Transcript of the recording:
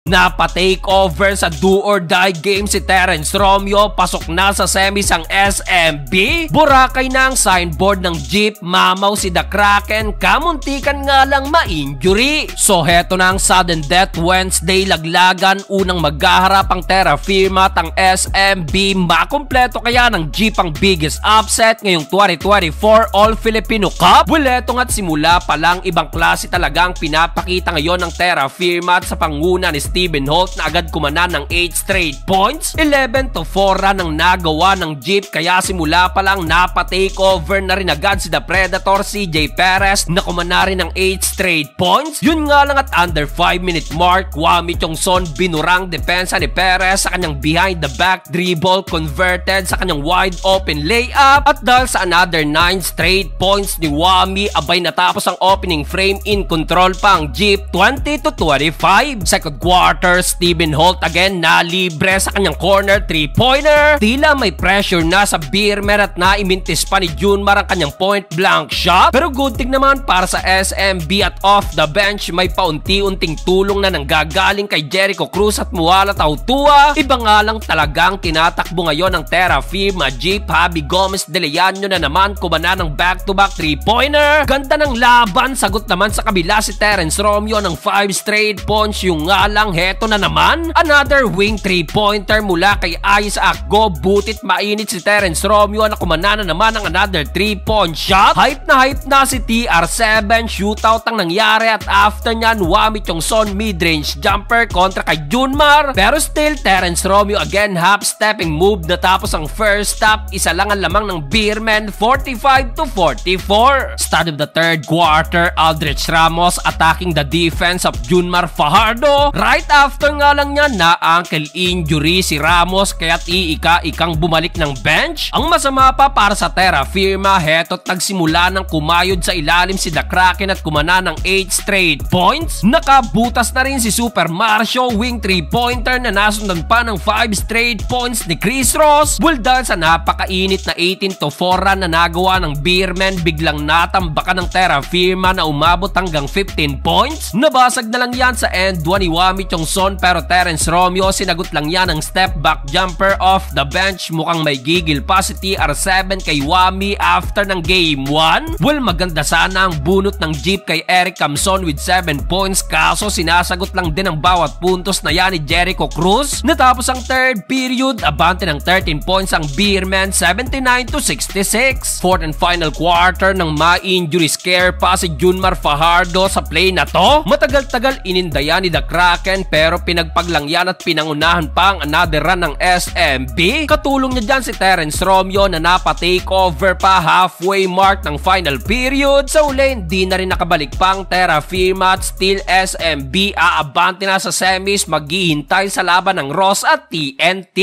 Napa-takeover sa do-or-die game si Terence Romeo, pasok na sa semis ang SMB. Boracay na ang signboard ng Jeep, mamaw si The Kraken, kamuntikan nga lang ma-injury. So heto na ang sudden death Wednesday laglagan, unang maghaharap ang Terra Firma at ang SMB. Makumpleto kaya ng Jeep ang biggest upset ngayong 2024 All-Filipino Cup? Well, eto nga't simula pa lang ibang klase talagang pinapakita ngayon ng Terra Firma at sa panguna ni Stephen Holt na agad kumanan ng 8 straight points. 11-4 run ang nagawa ng Jeep, kaya simula pa lang napa-takeover na rin agad si The Predator CJ Perez na kumana rin ng 8 straight points. Yun nga lang at under 5-minute mark, Wami Chongson binurang depensa ni Perez sa kanyang behind the back dribble, converted sa kanyang wide open layup, at dahil sa another 9 straight points ni Wami, abay natapos ang opening frame, in control pa ang Jeep 20-25. Second quarter, Stephen Holt again na libre sa kanyang corner 3-pointer. Tila may pressure na sa Beerman at naimintis pa ni Junmar ang kanyang point blank shot, pero good thing naman para sa SMB at off the bench may paunti-unting tulong na nanggagaling kay Jericho Cruz at Muala Tautua. Iba nga lang talagang tinatakbo ngayon ng Terra Firma Jeep. Javi Gomez de Leano na naman kumana ng back-to-back 3-pointer. Ganda ng laban, sagot naman sa kabila si Terence Romeo ng 5 straight points. Yung nga lang, heto na naman another wing 3-pointer mula kay Ayes Akgo. Butit mainit si Terence Romeo na kumana na naman ng another 3-point shot. Hype na si TR7, shootout ang nangyari at after nyan Wami Chongson mid-range jumper kontra kay Junmar, pero still Terence Romeo again half-stepping move. Natapos ang first stop, isa lang ang lamang ng Beerman, 45-44. Start of the third quarter, Aldrich Ramos attacking the defense of Junmar Fajardo. Right after nga lang niya na ankle injury si Ramos, kaya't iika-ikang bumalik ng bench. Ang masama pa para sa Terra Firma, heto't nagsimula ng kumayod sa ilalim si The Kraken at kumana ng 8 straight points. Nakabutas na rin si Super Marcio, wing 3-pointer na nasundan pa ng 5 straight points ni Chris Ross. Well, dahil sa napakainit na 18-4 run na nagawa ng Beerman, biglang natambakan ng Terra Firma na umabot hanggang 15 points. Nabasag na lang yan sa end 1 ni Wami Chongson, pero Terence Romeo sinagot lang yan ng step back jumper off the bench. Mukhang may gigil pa si TR7 kay Wami after ng game 1. Well, maganda sana ang bunot ng Jeep kay Eric Camson with 7 points, kaso sinasagot lang din ang bawat puntos na yan ni Jericho Cruz. Natapos ang third period, abante ng 13 points ang Beerman, 79-66. Fourth and final quarter, nang ma-injury scare pa si Junmar Fajardo sa play na to. Matagal-tagal inindaya ni The Kraken, pero pinagpaglang yan at pinangunahan pa ang another run ng SMB. Katulong niya dyan si Terence Romeo na napa-takeover pa halfway mark ng final period. Sa uli, hindi na rin nakabalik pang Terra Firma at still SMB aabante na sa semis, maghihintay sa laban ng Ross at TNT.